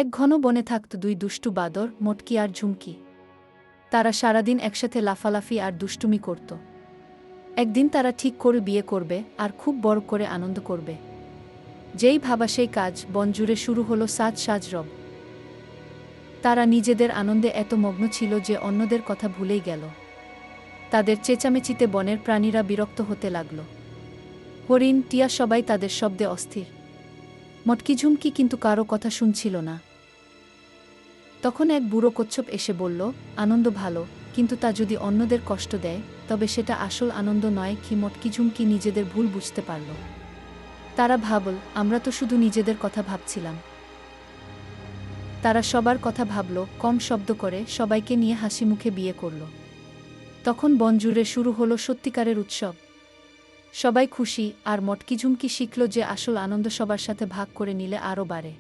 এক ঘন বনে থাকত দুই দুষ্টু বাদর, মটকি আর ঝুমকি। তারা সারাদিন একসাথে লাফালাফি আর দুষ্টুমি করত। একদিন তারা ঠিক করে বিয়ে করবে আর খুব বড় করে আনন্দ করবে। যেই ভাবা সেই কাজ, বন জুড়ে শুরু হলো সাজ সাজ রব। তারা নিজেদের আনন্দে এত মগ্ন ছিল যে অন্যদের কথা ভুলেই গেল। তাদের চেঁচামেচিতে বনের প্রাণীরা বিরক্ত হতে লাগল। হরিণ, টিয়া সবাই তাদের শব্দে অস্থির। মটকি ঝুমকি কিন্তু কারো কথা শুনছিল না। তখন এক বুড়ো কচ্ছপ এসে বলল, আনন্দ ভালো, কিন্তু তা যদি অন্যদের কষ্ট দেয় তবে সেটা আসল আনন্দ নয়। কি মটকি ঝুমকি নিজেদের ভুল বুঝতে পারল। তারা ভাবল, আমরা তো শুধু নিজেদের কথা ভাবছিলাম। তারা সবার কথা ভাবল, কম শব্দ করে, সবাইকে নিয়ে হাসি মুখে বিয়ে করল। তখন বন জুড়ে শুরু হলো সত্যিকারের উৎসব। সবাই খুশি, আর মটকি ঝুমকি শিখল যে আসল আনন্দ সবার সাথে ভাগ করে নিলে আরও বাড়ে।